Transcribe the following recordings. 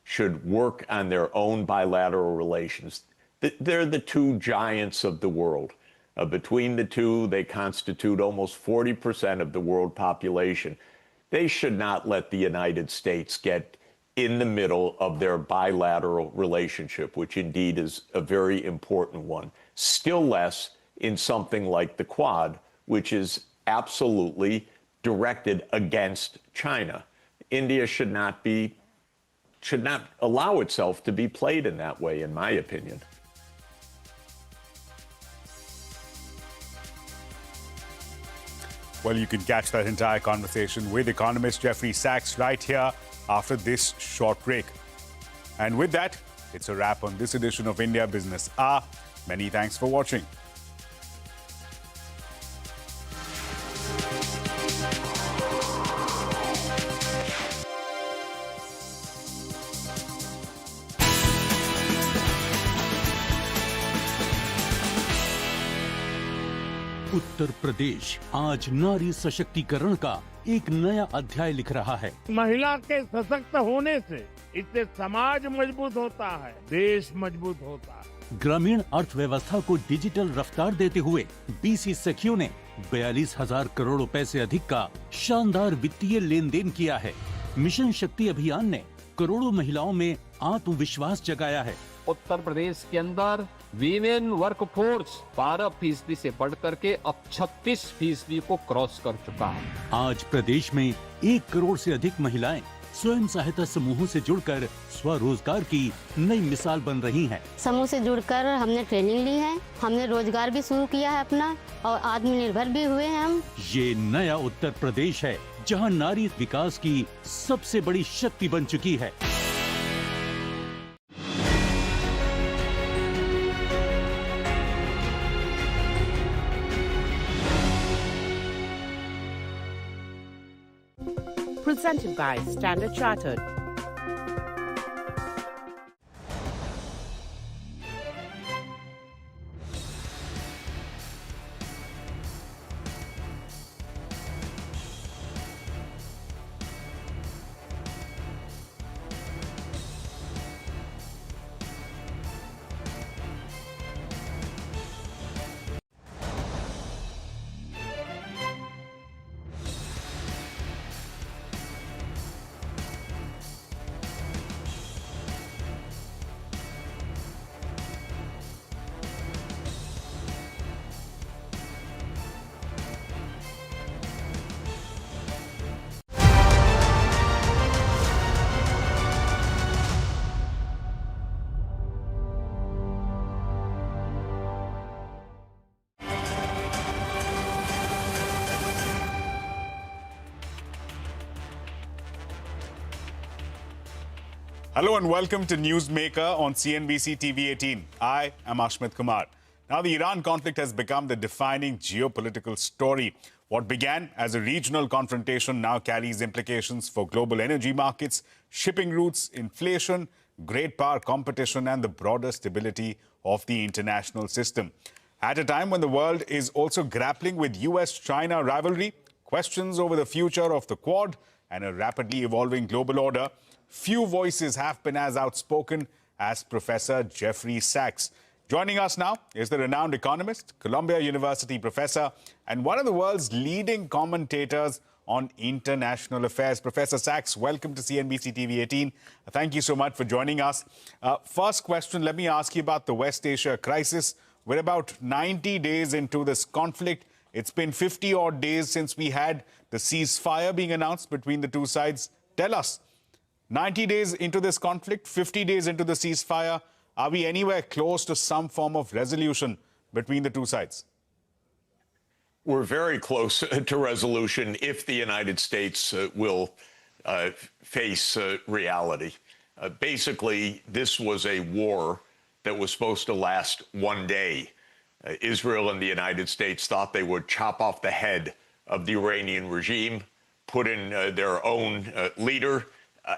should work on their own bilateral relations. They're the two giants of the world. Between the two, they constitute almost 40% of the world population. They should not let the United States get in the middle of their bilateral relationship, which indeed is a very important one. Still less in something like the Quad, which is absolutely directed against China. India should not allow itself to be played in that way, in my opinion. Well, you can catch that entire conversation with economist Jeffrey Sachs right here after this short break. And with that, it's a wrap on this edition of India Business Hour. Many thanks for watching. Uttar Pradesh आज नारी सशक्तिकरण का एक नया अध्याय लिख रहा है। महिला के सशक्त होने से इससे समाज मजबूत होता है, देश मजबूत होता है। ग्रामीण अर्थव्यवस्था को डिजिटल रफ्तार देते हुए बीसी सखियों ने 42,000 करोड़ रुपए से अधिक का शानदार वित्तीय लेन देन किया है। मिशन शक्ति अभियान ने करोड़ों महिलाओं में आत्मविश्वास जगाया है। उत्तर प्रदेश के अंदर वीमेन वर्कफोर्स 12% से बढ़ करके अब 36% को क्रॉस कर चुका है। आज प्रदेश में 1 करोड़ से अधिक महिलाएं स्वयं सहायता समूहों से जुड़कर स्वरोजगार की नई मिसाल बन रही हैं। समूह से जुड़कर हमने ट्रेनिंग ली है, हमने रोजगार भी शुरू किया है अपना और आत्मनिर्भर भी हुए हैं हम। ये नया उत्तर प्रदेश है जहां नारी विकास की सबसे बड़ी शक्ति बन चुकी है। Presented by Standard Chartered. Hello and welcome to Newsmaker on CNBC TV18. I am Ashmit Kumar. Now, the Iran conflict has become the defining geopolitical story. What began as a regional confrontation now carries implications for global energy markets, shipping routes, inflation, great power competition, and the broader stability of the international system. At a time when the world is also grappling with US-China rivalry, questions over the future of the Quad, and a rapidly evolving global order, few voices have been as outspoken as Professor Jeffrey Sachs. Joining us now is the renowned economist, Columbia University professor, and one of the world's leading commentators on international affairs. Professor Sachs, welcome to CNBC TV18. Thank you so much for joining us. First question, let me ask you about the West Asia crisis. We're about 90 days into this conflict. It's been 50-odd days since we had the ceasefire being announced between the two sides. Tell us, 90 days into this conflict, 50 days into the ceasefire, are we anywhere close to some form of resolution between the two sides? We're very close to resolution if the United States will face reality. Basically, this was a war that was supposed to last one day. Israel and the United States thought they would chop off the head of the Iranian regime, put in their own leader,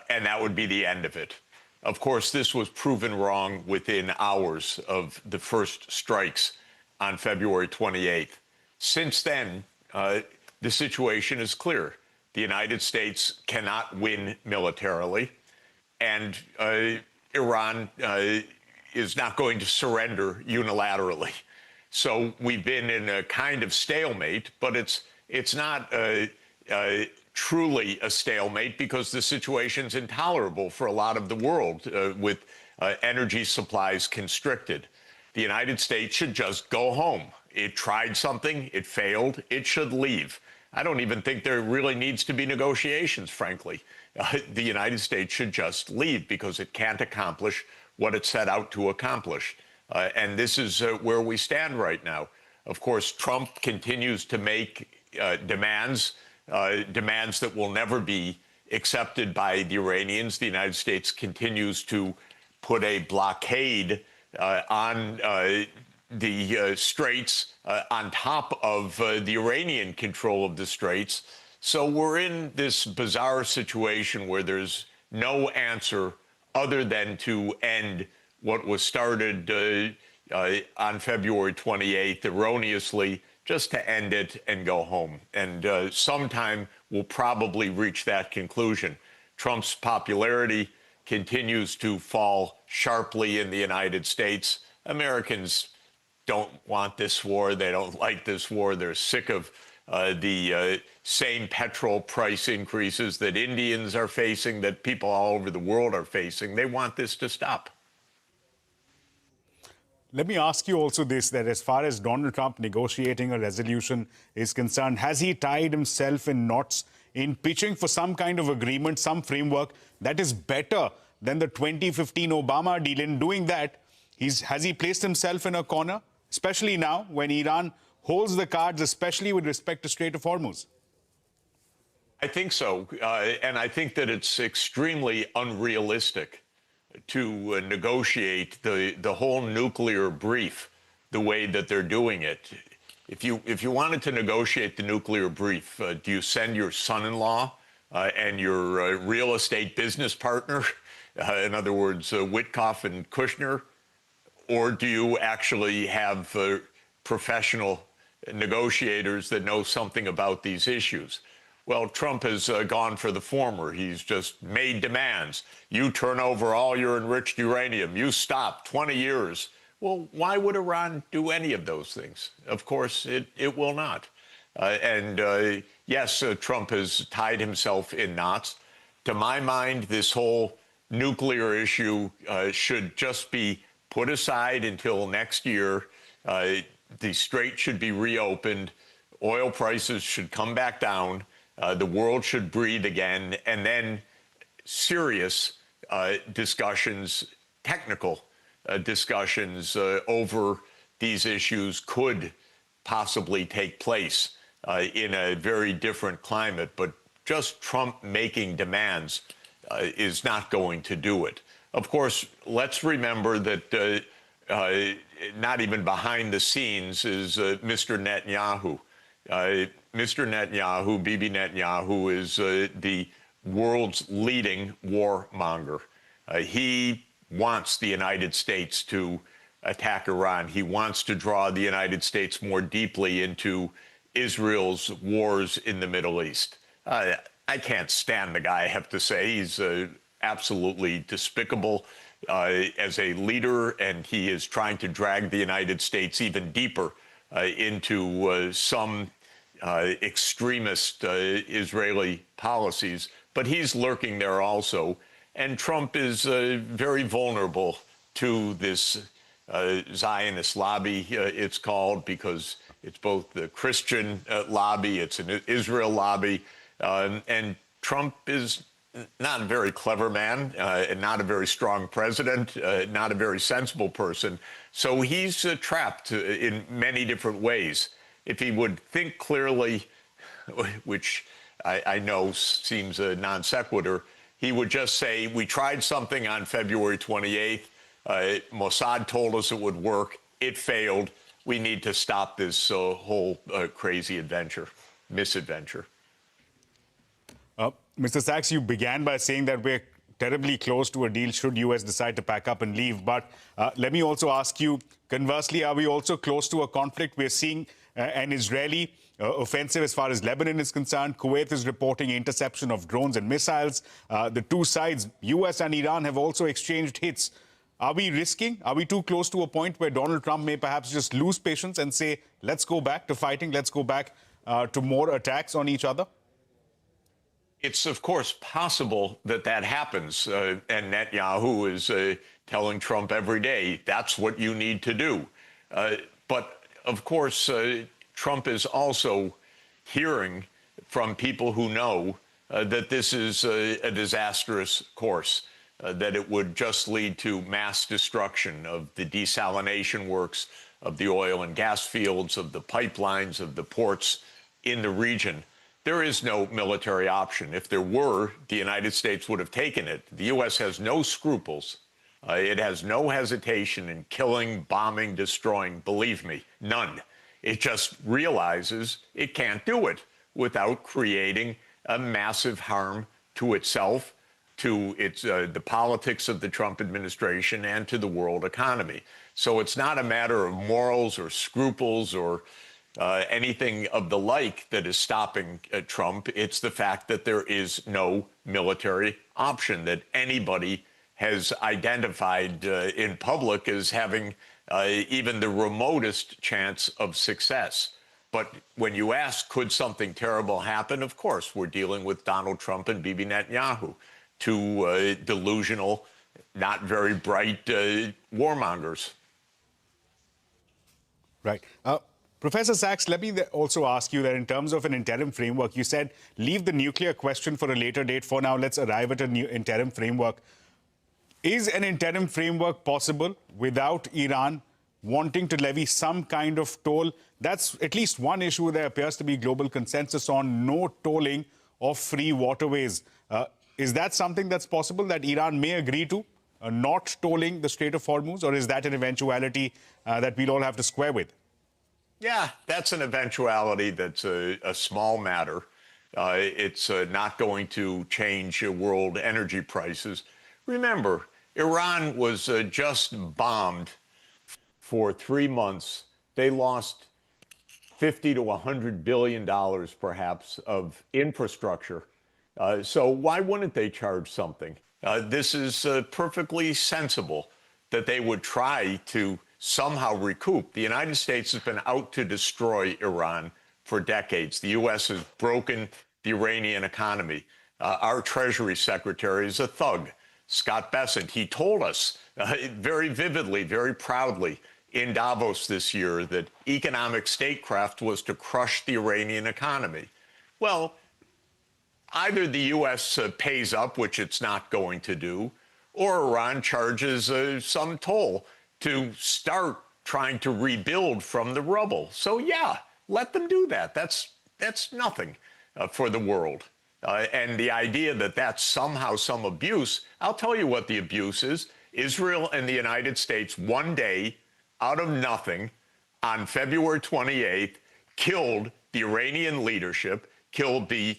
and that would be the end of it. Of course, this was proven wrong within hours of the first strikes on February 28th. Since then, the situation is clear. The United States cannot win militarily. and Iran is not going to surrender unilaterally. So we've been in a kind of stalemate, but it's not truly a stalemate because the situation's intolerable for a lot of the world with energy supplies constricted. The United States should just go home. It tried something, it failed, it should leave. I don't even think there really needs to be negotiations, frankly. The United States should just leave because it can't accomplish what it set out to accomplish. And this is where we stand right now. Of course, Trump continues to make demands that will never be accepted by the Iranians. The United States continues to put a blockade on the straits on top of the Iranian control of the straits. So we're in this bizarre situation where there's no answer other than to end what was started on February 28th erroneously, just to end it and go home. And sometime we'll probably reach that conclusion. Trump's popularity continues to fall sharply in the United States. Americans don't want this war. They don't like this war. They're sick of the same petrol price increases that Indians are facing, that people all over the world are facing. They want this to stop. Let me ask you also this, that as far as Donald Trump negotiating a resolution is concerned, has he tied himself in knots in pitching for some kind of agreement, some framework that is better than the 2015 Obama deal? In doing that, has he placed himself in a corner, especially now when Iran holds the cards, especially with respect to Strait of Hormuz? I think so. And I think that it's extremely unrealistic to negotiate the whole nuclear brief the way that they're doing it. If you wanted to negotiate the nuclear brief, do you send your son-in-law and your real estate business partner, in other words, Witkoff and Kushner, or do you actually have professional negotiators that know something about these issues? Well, Trump has gone for the former. He's just made demands. You turn over all your enriched uranium. You stop 20 years. Well, why would Iran do any of those things? Of course, it will not. Yes, Trump has tied himself in knots. To my mind, this whole nuclear issue should just be put aside until next year. The strait should be reopened. Oil prices should come back down. The world should breathe again. And then serious discussions, technical discussions over these issues could possibly take place in a very different climate. But just Trump making demands is not going to do it. Of course, let's remember that not even behind the scenes is Mr. Netanyahu. Mr. Netanyahu, Bibi Netanyahu, is the world's leading warmonger. He wants the United States to attack Iran. He wants to draw the United States more deeply into Israel's wars in the Middle East. I can't stand the guy, I have to say. He's absolutely despicable as a leader, and he is trying to drag the United States even deeper into some extremist Israeli policies. But he's lurking there also. And Trump is very vulnerable to this Zionist lobby, it's called, because it's both the Christian lobby, it's an Israel lobby. And Trump is not a very clever man, and not a very strong president, not a very sensible person. So he's trapped in many different ways. If he would think clearly, which I know seems a non sequitur, he would just say, we tried something on February 28th. Mossad told us it would work. It failed. We need to stop this whole crazy misadventure. Mr. Sachs, you began by saying that we're terribly close to a deal should U.S. decide to pack up and leave. But let me also ask you, conversely, are we also close to a conflict? We're seeing an Israeli offensive as far as Lebanon is concerned. Kuwait is reporting interception of drones and missiles. The two sides, US and Iran, have also exchanged hits. Are we too close to a point where Donald Trump may perhaps just lose patience and say, let's go back to fighting, let's go back to more attacks on each other? It's, of course, possible that that happens. And Netanyahu is telling Trump every day, that's what you need to do. But, of course, Trump is also hearing from people who know that this is a disastrous course, that it would just lead to mass destruction of the desalination works, of the oil and gas fields, of the pipelines, of the ports in the region. There is no military option. If there were, the United States would have taken it. The U.S. has no scruples. It has no hesitation in killing, bombing, destroying. Believe me, none. It just realizes it can't do it without creating a massive harm to itself, to the politics of the Trump administration, and to the world economy. So it's not a matter of morals or scruples or anything of the like that is stopping Trump. It's the fact that there is no military option that anybody has identified in public as having even the remotest chance of success. But when you ask, could something terrible happen? Of course, we're dealing with Donald Trump and Bibi Netanyahu, two delusional, not very bright warmongers. Right. Professor Sachs, let me also ask you that in terms of an interim framework, you said leave the nuclear question for a later date. For now, let's arrive at a new interim framework. Is an interim framework possible without Iran wanting to levy some kind of toll? That's at least one issue there appears to be global consensus on: no tolling of free waterways. Is that something that's possible that Iran may agree to, not tolling the Strait of Hormuz, or is that an eventuality that we'll all have to square with? Yeah, that's an eventuality that's a small matter. It's not going to change world energy prices. Remember, Iran was just bombed for 3 months. They lost $50 to $100 billion, perhaps, of infrastructure. So why wouldn't they charge something? This is perfectly sensible that they would try to somehow recoup. The United States has been out to destroy Iran for decades. The U.S. has broken the Iranian economy. Our Treasury Secretary is a thug, Scott Bessent. He told us very vividly, very proudly in Davos this year that economic statecraft was to crush the Iranian economy. Well, either the U.S. pays up, which it's not going to do, or Iran charges some toll to start trying to rebuild from the rubble. So yeah, let them do that. That's nothing for the world. And the idea that that's somehow some abuse, I'll tell you what the abuse is. Israel and the United States, one day, out of nothing, on February 28th, killed the Iranian leadership, killed the